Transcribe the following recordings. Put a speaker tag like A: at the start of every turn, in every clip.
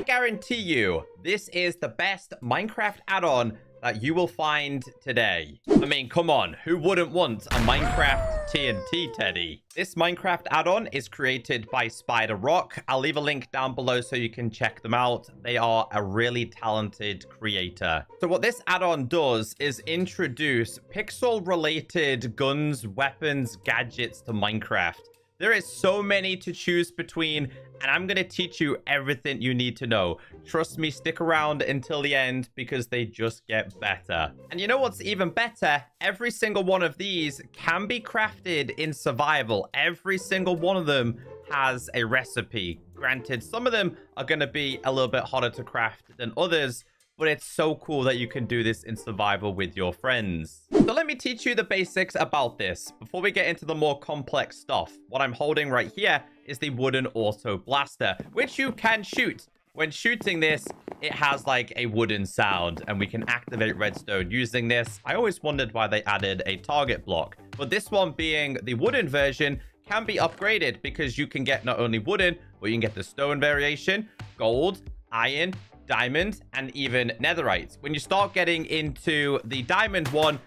A: guarantee you, this is the best Minecraft add-on that you will find today. I mean, come on, who wouldn't want a Minecraft TNT teddy? This Minecraft add-on is created by Bedrock. I'll leave a link down below so you can check them out. They are a really talented creator. So what this add-on does is introduce pixel-related guns, weapons, gadgets to Minecraft. There is so many to choose between, and I'm going to teach you everything you need to know. Trust me, stick around until the end because they just get better. And you know what's even better? Every single one of these can be crafted in survival. Every single one of them has a recipe. Granted, some of them are going to be a little bit harder to craft than others, but it's so cool that you can do this in survival with your friends. So let me teach you the basics about this. Before we get into the more complex stuff, what I'm holding right here is the wooden auto blaster, which you can shoot. When shooting this, it has like a wooden sound, and we can activate redstone using this. I always wondered why they added a target block, but this one being the wooden version can be upgraded because you can get not only wooden, but you can get the stone variation, gold, iron, diamond, and even netherite. When you start getting into the diamond one,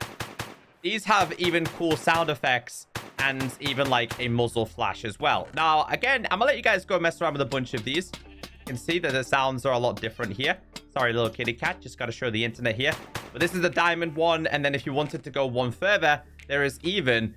A: these have even cool sound effects and even like a muzzle flash as well. Now, again, I'm gonna let you guys go mess around with a bunch of these. You can see that the sounds are a lot different here. Sorry, little kitty cat, just gotta show the internet here. But this is the diamond one, and then if you wanted to go one further, there is even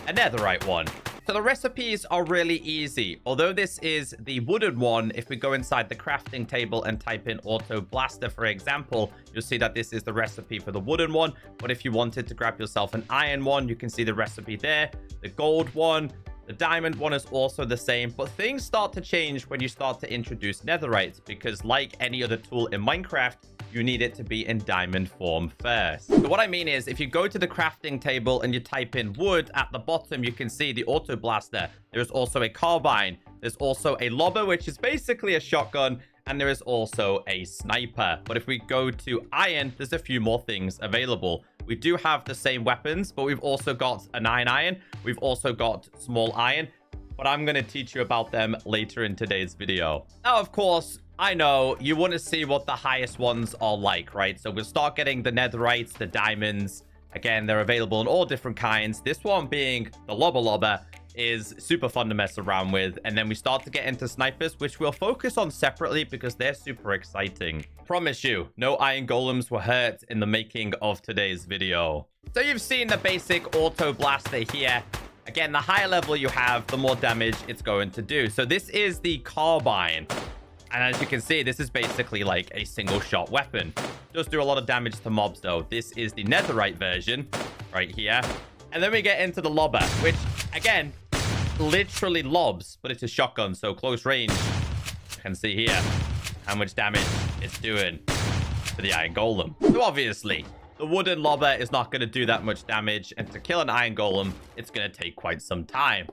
A: a netherite one. So the recipes are really easy. Although this is the wooden one, if we go inside the crafting table and type in auto blaster, for example, you'll see that this is the recipe for the wooden one. But if you wanted to grab yourself an iron one, you can see the recipe there. The gold one, the diamond one is also the same. But things start to change when you start to introduce netherite, because like any other tool in Minecraft, you need it to be in diamond form first. So what I mean is, if you go to the crafting table and you type in wood, at the bottom, you can see the auto blaster. There's also a carbine. There's also a lobber, which is basically a shotgun. And there is also a sniper. But if we go to iron, there's a few more things available. We do have the same weapons, but we've also got a 9 iron. We've also got small iron. But I'm going to teach you about them later in today's video. Now, of course, I know you want to see what the highest ones are like, right? So we'll start getting the netherites, the diamonds. Again, they're available in all different kinds. This one being the lobber is super fun to mess around with. And then we start to get into snipers, which we'll focus on separately because they're super exciting. Promise you, no iron golems were hurt in the making of today's video. So you've seen the basic auto blaster here. Again, the higher level you have, the more damage it's going to do. So this is the carbine. And as you can see, this is basically like a single shot weapon. Does do a lot of damage to mobs though. This is the netherite version right here. And then we get into the lobber, which again, literally lobs, but it's a shotgun, so close range. You can see here how much damage it's doing to the iron golem. So obviously, the wooden lobber is not going to do that much damage. And to kill an iron golem, it's going to take quite some time.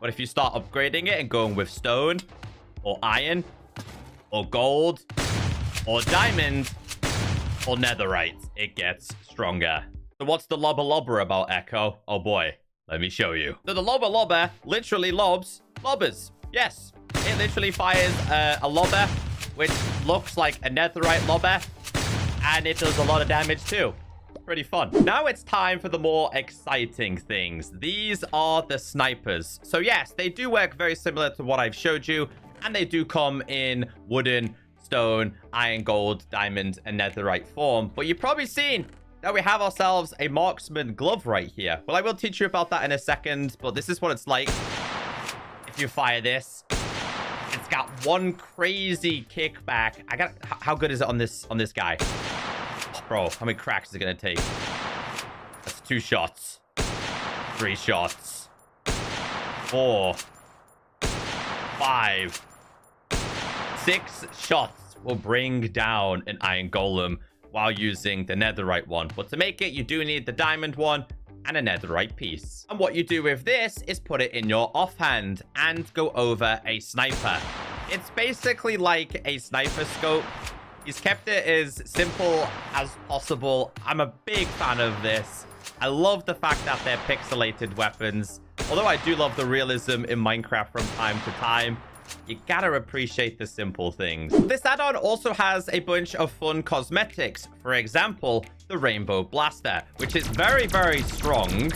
A: But if you start upgrading it and going with stone or iron, or gold, or diamond, or netherite, it gets stronger. So what's the lobber about, Echo? Oh boy, let me show you. So the lobber literally lobs lobbers. Yes, it literally fires a lobber, which looks like a netherite lobber, and it does a lot of damage too. Pretty fun. Now it's time for the more exciting things. These are the snipers. So yes, they do work very similar to what I've showed you. And they do come in wooden, stone, iron, gold, diamond, and netherite form. But you've probably seen that we have ourselves a marksman glove right here. Well, I will teach you about that in a second. But this is what it's like if you fire this. It's got one crazy kickback. How good is it on this guy? Bro, how many cracks is it going to take? That's 2 shots. 3 shots. 4. 5. 6 shots will bring down an iron golem while using the netherite one. But to make it, you do need the diamond one and a netherite piece. And what you do with this is put it in your offhand and go over a sniper. It's basically like a sniper scope. He's kept it as simple as possible. I'm a big fan of this. I love the fact that they're pixelated weapons. Although I do love the realism in Minecraft from time to time. You gotta appreciate the simple things. This add-on also has a bunch of fun cosmetics. For example, the Rainbow Blaster, which is very, very strong,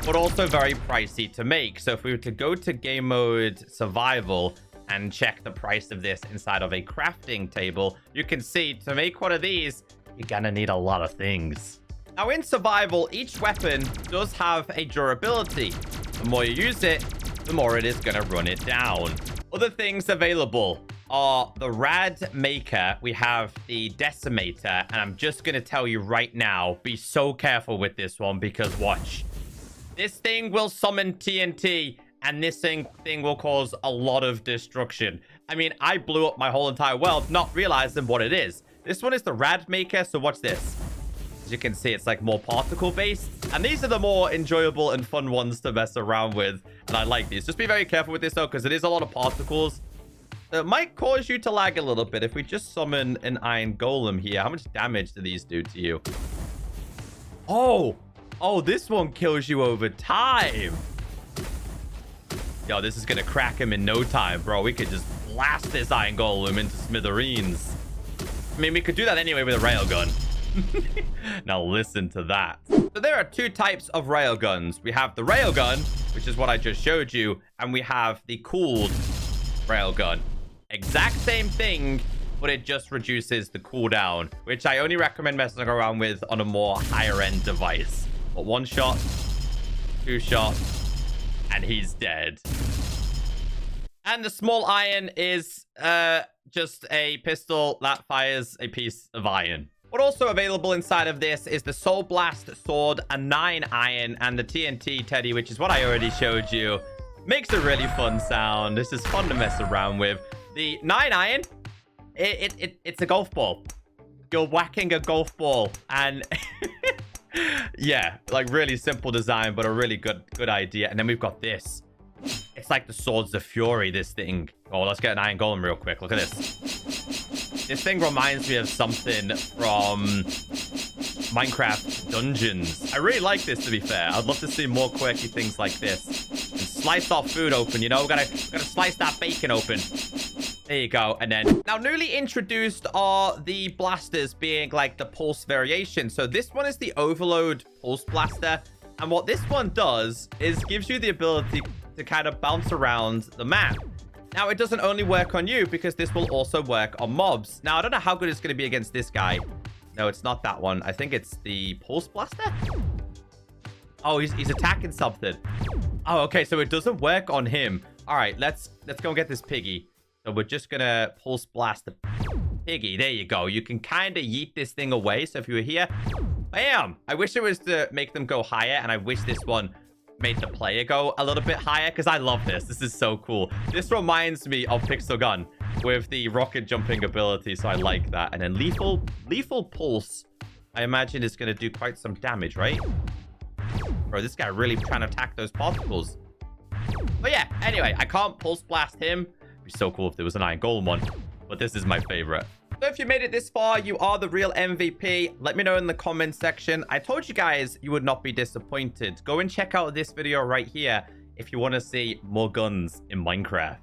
A: but also very pricey to make. So if we were to go to game mode survival and check the price of this inside of a crafting table, you can see to make one of these, you're gonna need a lot of things. Now in survival, each weapon does have a durability. The more you use it, the more it is gonna run it down. Other things available are the Rad Maker. We have the Decimator, and I'm just gonna tell you right now, be so careful with this one because watch. This thing will summon TNT, and this thing will cause a lot of destruction. I mean, I blew up my whole entire world, not realizing what it is. This one is the Rad Maker, so watch this. As you can see, it's like more particle-based. And these are the more enjoyable and fun ones to mess around with. And I like these. Just be very careful with this, though, because it is a lot of particles. It might cause you to lag a little bit. If we just summon an Iron Golem here, how much damage do these do to you? Oh, this one kills you over time. Yo, this is going to crack him in no time, bro. We could just blast this Iron Golem into smithereens. I mean, we could do that anyway with a railgun. Now listen to that. So there are two types of railguns. We have the railgun, which is what I just showed you, and we have the cooled railgun. Exact same thing, but it just reduces the cooldown, which I only recommend messing around with on a more higher end device. But one shot, two shots, and he's dead. And the small iron is just a pistol that fires a piece of iron. What also available inside of this is the Soul Blast Sword, a 9 iron, and the TNT Teddy, which is what I already showed you. Makes a really fun sound. This is fun to mess around with. The 9 iron, it's a golf ball. You're whacking a golf ball, and yeah, like really simple design, but a really good idea. And then we've got this. It's like the Swords of Fury, this thing. Oh, let's get an Iron Golem real quick. Look at this. This thing reminds me of something from Minecraft Dungeons. I really like this, to be fair. I'd love to see more quirky things like this. And slice our food open, you know? Gotta slice that bacon open. There you go. And then, now newly introduced are the blasters being like the pulse variation. So this one is the Overload Pulse Blaster. And what this one does is gives you the ability to kind of bounce around the map. Now, it doesn't only work on you because this will also work on mobs. Now, I don't know how good it's going to be against this guy. No, it's not that one. I think it's the Pulse Blaster. Oh, he's attacking something. Oh, okay. So it doesn't work on him. All right, let's go and get this piggy. So we're just going to Pulse Blast the piggy. There you go. You can kind of yeet this thing away. So if you were here, bam. I wish it was to make them go higher. And I wish this one made the player go a little bit higher because I love this. This is so cool. This reminds me of Pixel Gun with the rocket jumping ability, so I like that. And then lethal pulse, I imagine is going to do quite some damage, right? Bro, this guy really trying to attack those particles. But yeah, anyway, I can't pulse blast him. It'd be so cool if there was an Iron Golem one, but this is my favorite. So if you made it this far, you are the real MVP. Let me know in the comment section. I told you guys you would not be disappointed. Go and check out this video right here if you want to see more guns in Minecraft.